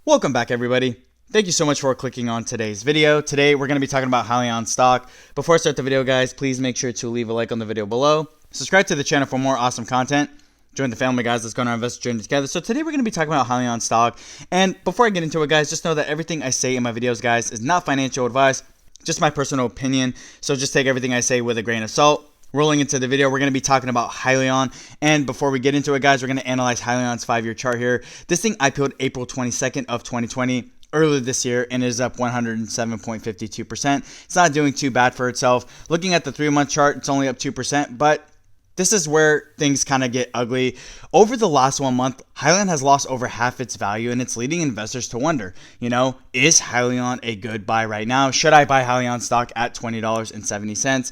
Welcome back, everybody. Thank you so much for clicking on today's video. Today we're going to be talking about HYLIION stock. Before I start the video, guys, please make sure to leave a like on the video below. Subscribe to the channel for more awesome content. Join the family, guys. Let's go on our investor journey together. So today we're going to be talking about HYLIION stock. And before I get into it, guys, just know that everything I say in my videos, guys, is not financial advice, just my personal opinion. So just take everything I say with a grain of salt. Rolling into the video, we're going to be talking about HYLIION. And before we get into it, guys, we're going to analyze HYLIION's 5-year chart here. This thing IPO'd April 22nd of 2020. Earlier this year, and is up 107.52%. It's not doing too bad for itself. Looking at the 3-month chart, it's only up 2%, but this is where things kind of get ugly. Over the last 1 month, HYLIION has lost over half its value, and it's leading investors to wonder, is HYLIION a good buy right now? Should I buy HYLIION stock at $20.70?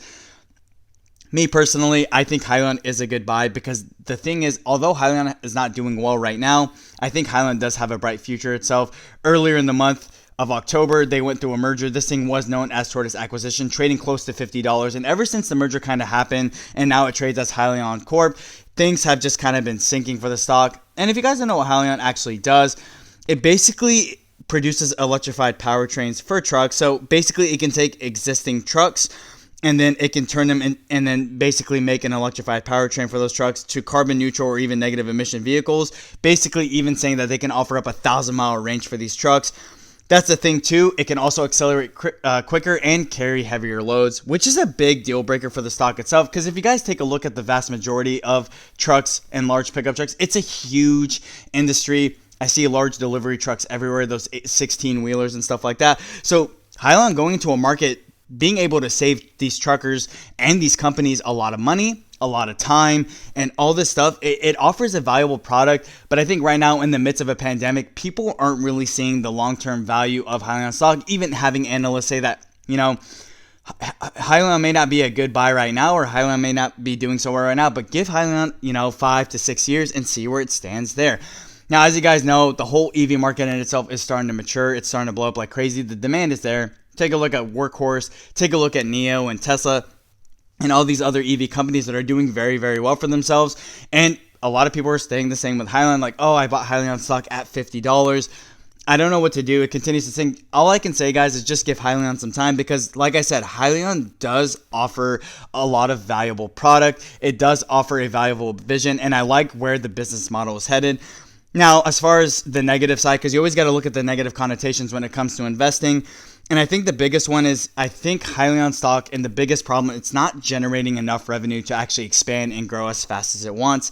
Me personally, I think HYLIION is a good buy because the thing is, although HYLIION is not doing well right now, I think HYLIION does have a bright future itself. Earlier in the month of October, they went through a merger. This thing was known as Tortoise Acquisition, trading close to $50. And ever since the merger kind of happened, and now it trades as HYLIION Corp, things have just kind of been sinking for the stock. And if you guys don't know what HYLIION actually does, it basically produces electrified powertrains for trucks. So basically, it can take existing trucks, and then it can turn them in, and then basically make an electrified powertrain for those trucks to carbon neutral or even negative emission vehicles. Basically, even saying that they can offer up a 1,000-mile range for these trucks. That's the thing too. It can also accelerate quicker and carry heavier loads, which is a big deal breaker for the stock itself. Because if you guys take a look at the vast majority of trucks and large pickup trucks, it's a huge industry. I see large delivery trucks everywhere, those 16-wheelers and stuff like that. So HYLIION going into a market, being able to save these truckers and these companies a lot of money, a lot of time, and all this stuff, it offers a valuable product. But I think right now, in the midst of a pandemic, people aren't really seeing the long-term value of HYLIION stock, even having analysts say that, HYLIION may not be a good buy right now, or HYLIION may not be doing so well right now, but give HYLIION, 5 to 6 years and see where it stands there. Now, as you guys know, the whole EV market in itself is starting to mature. It's starting to blow up like crazy. The demand is there. Take a look at Workhorse, take a look at NIO and Tesla and all these other EV companies that are doing very, very well for themselves. And a lot of people are saying the same with HYLIION, like, oh, I bought HYLIION stock at $50. I don't know what to do. It continues to sink. All I can say, guys, is just give HYLIION some time because, like I said, HYLIION does offer a lot of valuable product. It does offer a valuable vision, and I like where the business model is headed. Now, as far as the negative side, because you always got to look at the negative connotations when it comes to investing. And I think the biggest one is, I think HYLIION stock, and the biggest problem, it's not generating enough revenue to actually expand and grow as fast as it wants.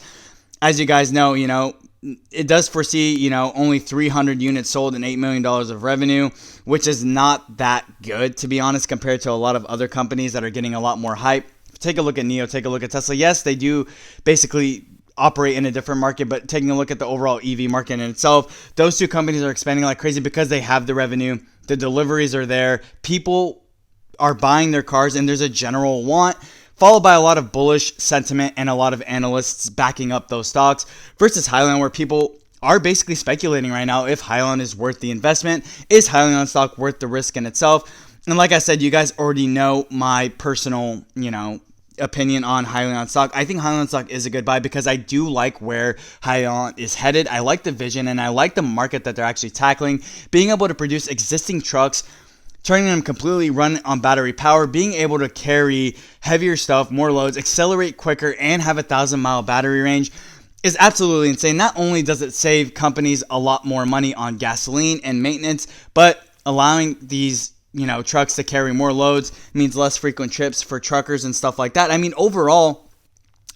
As you guys know, it does foresee, only 300 units sold and $8 million of revenue, which is not that good, to be honest, compared to a lot of other companies that are getting a lot more hype. Take a look at NIO, take a look at Tesla. Yes, they do basically operate in a different market, but taking a look at the overall EV market in itself, those two companies are expanding like crazy because they have the revenue. The deliveries are there. People are buying their cars, and there's a general want, followed by a lot of bullish sentiment and a lot of analysts backing up those stocks, versus HYLIION, where people are basically speculating right now if HYLIION is worth the investment. Is HYLIION stock worth the risk in itself? And like I said, you guys already know my personal, opinion on HYLIION stock. I think HYLIION stock is a good buy because I do like where HYLIION is headed. I like the vision, and I like the market that they're actually tackling. Being able to produce existing trucks, turning them completely run on battery power, being able to carry heavier stuff, more loads, accelerate quicker, and have a 1,000-mile battery range is absolutely insane. Not only does it save companies a lot more money on gasoline and maintenance, but allowing these trucks to carry more loads means less frequent trips for truckers and stuff like that. I mean, overall,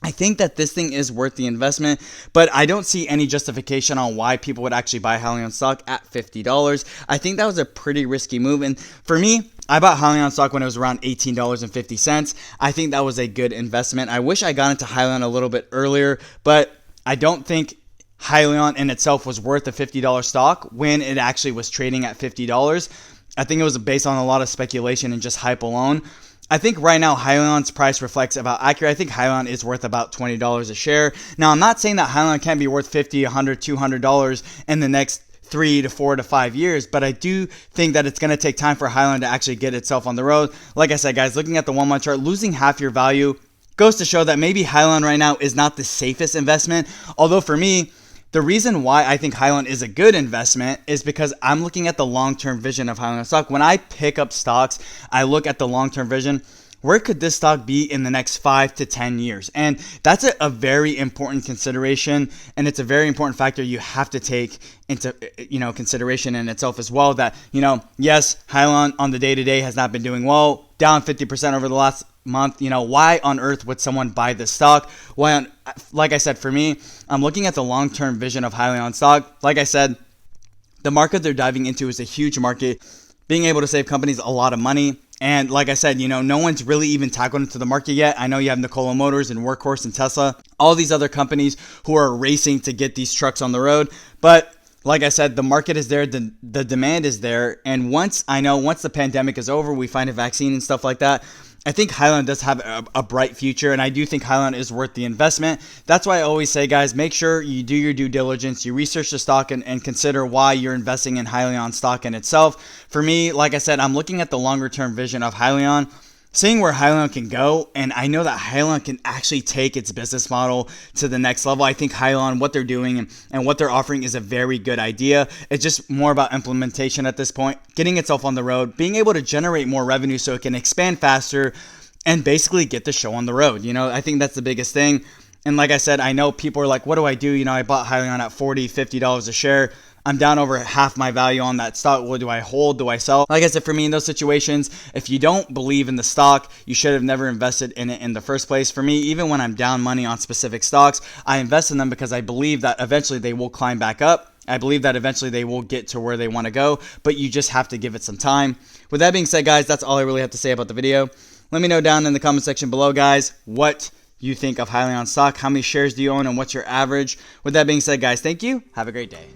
I think that this thing is worth the investment, but I don't see any justification on why people would actually buy HYLIION stock at $50. I think that was a pretty risky move. And for me, I bought HYLIION stock when it was around $18.50. I think that was a good investment. I wish I got into HYLIION a little bit earlier, but I don't think HYLIION in itself was worth a $50 stock when it actually was trading at $50. I think it was based on a lot of speculation and just hype alone. I think right now HYLIION's price reflects about accurate. I think HYLIION is worth about $20 a share. Now, I'm not saying that HYLIION can't be worth $50, $100, $200 in the next 3 to 4 to 5 years, but I do think that it's going to take time for HYLIION to actually get itself on the road. Like I said, guys, looking at the 1-month chart, losing half your value goes to show that maybe HYLIION right now is not the safest investment. Although for me, The reason why I think HYLION is a good investment is because I'm looking at the long-term vision of HYLION stock. When I pick up stocks, I look at the long-term vision. Where could this stock be in the next 5 to 10 years? And that's a very important consideration, and it's a very important factor you have to take into consideration in itself as well. That yes, HYLION on the day-to-day has not been doing well, down 50% over the last month. Why on earth would someone buy this stock? Like I said, for me, I'm looking at the long-term vision of HYLION stock. Like I said, the market they're diving into is a huge market, being able to save companies a lot of money. And like I said, no one's really even tackled into the market yet. I know you have Nikola Motors and Workhorse and Tesla, all these other companies who are racing to get these trucks on the road. But like I said, the market is there, the demand is there. And once the pandemic is over, we find a vaccine and stuff like that, I think HYLION does have a bright future, and I do think HYLION is worth the investment. That's why I always say, guys, make sure you do your due diligence, you research the stock, and consider why you're investing in HYLION stock in itself. For me, like I said, I'm looking at the longer term vision of HYLION, seeing where HYLION can go, and I know that HYLION can actually take its business model to the next level. I think HYLION, what they're doing and what they're offering is a very good idea. It's just more about implementation at this point, getting itself on the road, being able to generate more revenue so it can expand faster and basically get the show on the road. I think that's the biggest thing. And like I said, I know people are like, what do I do? I bought HYLION at $40, $50 a share. I'm down over half my value on that stock. What do I hold? Do I sell? Like I said, for me in those situations, if you don't believe in the stock, you should have never invested in it in the first place. For me, even when I'm down money on specific stocks, I invest in them because I believe that eventually they will climb back up. I believe that eventually they will get to where they want to go, but you just have to give it some time. With that being said, guys, that's all I really have to say about the video. Let me know down in the comment section below, guys, what you think of HYLION stock. How many shares do you own and what's your average? With that being said, guys, thank you. Have a great day.